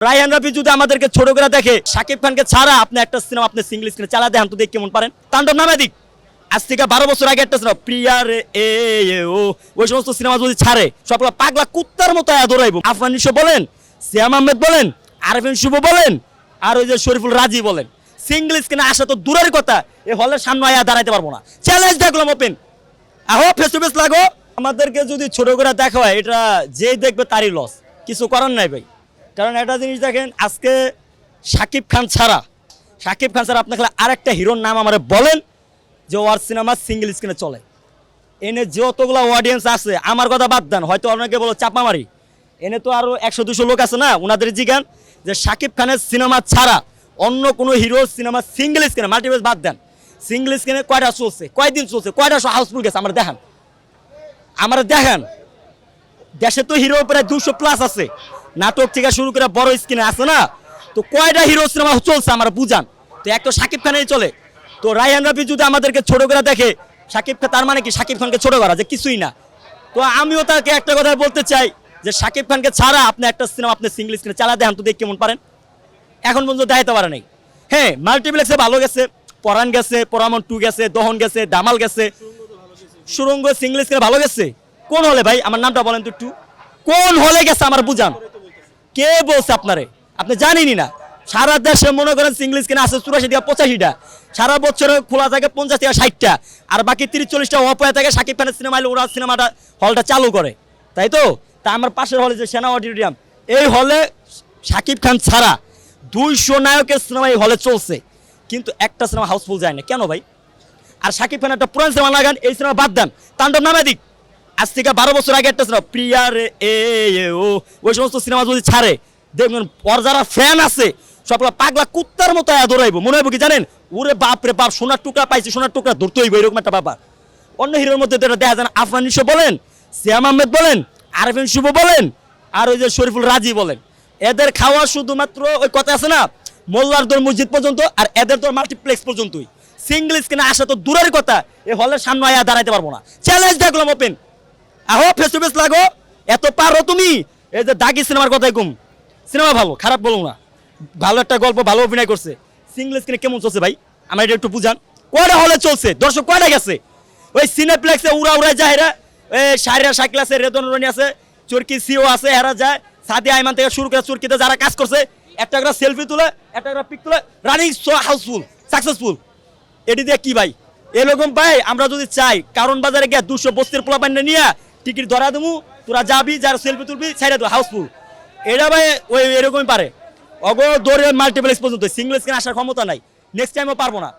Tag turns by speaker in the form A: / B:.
A: রায়হান রাফি যদি আমাদেরকে ছোট করে দেখে, শাকিব খানকে ছাড়া আপনি একটা সিনেমা আপনি সিঙ্গেল স্ক্রিনে চালা দেন তো দেখে কেমন পারেন। তাণ্ডব নামে দিক আজ থেকে 12 বছর আগে একটা সিনেমা প্রিয়ার এ ও, ওই সমস্ত সিনেমা যদি ছাড়ে সবগুলো পাগলা কুত্তার মতো দৌড়াইব। আফরান নিশো বলেন, সিয়াম আহমেদ বলেন, আরফিন শুভ বলেন, আর ওই যে শরীফুল রাজি বলেন, সিঙ্গেল স্ক্রিনে আসা তো দূরের কথা, এই হলের সামনে আয়া দাঁড়াইতে পারবো না। চ্যালেঞ্জ দেখলাম ওপেন, আহো ফেস টু ফেস লাগো। আমাদেরকে যদি ছোট করে দেখা হয় এটা যেই দেখবে তারই লস, কিছু করার নাই ভাই। কারণ একটা জিনিস দেখেন, আজকে শাকিব খান ছাড়া আপনাকে আরেকটা হিরোর নাম আমার বলেন যে ওর সিনেমা সিঙ্গেল স্ক্রিনে চলে। এনে যতগুলো অডিয়েন্স আছে, আমার কথা বাদ দেন, হয়তো অনেকে বলো চাপামারি, এনে তো আরও 100-200 লোক আছে না, ওনাদের জিজ্ঞান যে শাকিব খানের সিনেমা ছাড়া অন্য কোনো হিরো সিনেমা সিঙ্গেল স্ক্রিনে, মাল্টিপ্লেক্স বাদ দেন, সিঙ্গেল স্ক্রিনে কয়টা চলছে, কয়দিন চলছে, কয়টা হাউসফুল গেছে আমরা দেখান। দেশে তো হিরো প্রায় 200+ আছে, নাটক থেকে শুরু করে বড় স্ক্রিনে আছে না, তো কয়টা হিরো সিনেমা চলছে আমরা বুঝান। তো এক তো শাকিব খানেই চলে। তো রায়হান রাফি যদি আমাদেরকে ছোট করে দেখে, শাকিব খান তার মানে কি শাকিব খানকে ছোট করা, যে কিছুই না। তো আমিও তাকে একটা কথা বলতে চাই যে শাকিব খানকে ছাড়া আপনি একটা সিনেমা আপনি সিঙ্গেল স্ক্রিনে চালা দেন তো দেখে কেমন পারেন। এখন পর্যন্ত দেখাতে পারে নাই। হ্যাঁ, মাল্টিপ্লেক্সে ভালো গেছে, পরাণ গেছে, পরামন 2 গেছে, দহন গেছে, দামাল গেছে, সুরঙ্গ সিঙ্গেল স্ক্রিনে ভালো গেছে। কোন হলে ভাই আমার নামটা বলেন তো একটু, কোন হলে গেছে আমার বুঝান। কে বলছে আপনারে, আপনি জানেনই না। সারা দেশে মনে করেন সিঙ্গেল স্ক্রিনে আছে 84-85টা, সারা বছরে খোলা থাকে 50-60টা, আর বাকি 30-40টা অপয়া থাকে। শাকিব খানের সিনেমা এলে ওরা সিনেমাটা হলটা চালু করে, তাই তো। তা আমার পাশের হলে যে সেনা অডিটোরিয়াম, এই হলে শাকিব খান ছাড়া 200 নায়কের সিনেমা এই হলে চলছে, কিন্তু একটা সিনেমা হাউসফুল যায় না কেন ভাই? আর শাকিব খান একটা পুরান সিনেমা লাগান, এই সিনেমা বাদ দেন, তাণ্ডব নামে দিক আজ থেকে 12 বছর আগে একটা সিনেমা প্রিয়ার এ ও, ওই সমস্ত সিনেমা যদি ছাড়ে দেখবেন ওর যারা ফ্যান আছে সবগুলো পাগলা কুত্তার মতো দৌড়াইব। মনে হইব কি জানেন, ওরে বাপ রে বাপ, সোনার টুকরা পাইছি, সোনার টুকরা ধরতে হইব, এরকম একটা ব্যাপার। অন্য হিরোর মধ্যে তো এটা দেখা যায় না। আফরান নিশো বলেন, সিয়াম আহমেদ বলেন, আরফিন শুভ বলেন, আর ওই যে শরীফুল রাজি বলেন, এদের খাওয়া শুধুমাত্র ওই কথা আছে না, মোল্লার দর মসজিদ পর্যন্ত, আর এদের দর মাল্টিপ্লেক্স পর্যন্তই। সিঙ্গেল স্ক্রিনে আসা তো দূরের কথা, এই হলের সামনে আয়া দাঁড়াইতে পারবো না। চ্যালেঞ্জ দেখলাম ওপেন, আহো ফেস টু ফেস লাগো। এত পারো তুমি, এই যে দাগি সিনেমার কথাই কম, সিনেমা ভালো, খারাপ বলবো না, ভালো একটা গল্প, ভালো অভিনয় করছে। সিঙ্গেল স্ক্রিনে কেমন চলছে ভাই আমার এটা একটু বুঝান। কয়টা হলে চলছে, দর্শক কয়টা গেছে? ওই সিনেপ্লেক্সে উড়া যায় এরা, শাহরিয়ার শাকিল আছে, রেদন রনি আছে, চরকি সিও আছে, এরা যায়। সাদি আইমান থেকে শুরু করে চরকিতে যারা কাজ করছে, একটা করে সেলফি তুলে, একটা করে পিক তুলে, রানিং হাউসফুল, সাকসেসফুল। এটি দিয়ে কি ভাই এরকম ভাই? আমরা যদি চাই কারণ বাজারে গিয়ে 200 বস্তির পোলা পান্না নিয়ে টিকিট ধরা দেবো, তোরা যাবি, যারা সেলফি তুলবি ছাইড়া দেবো হাউসফুল। এটা ভাই ওই এরকমই পারে। অগো দৌড়ে মাল্টিপ্লেক্স পর্যন্ত, সিঙ্গেল স্ক্রিন আসার ক্ষমতা নাই, নেক্সট টাইমও পারবো না।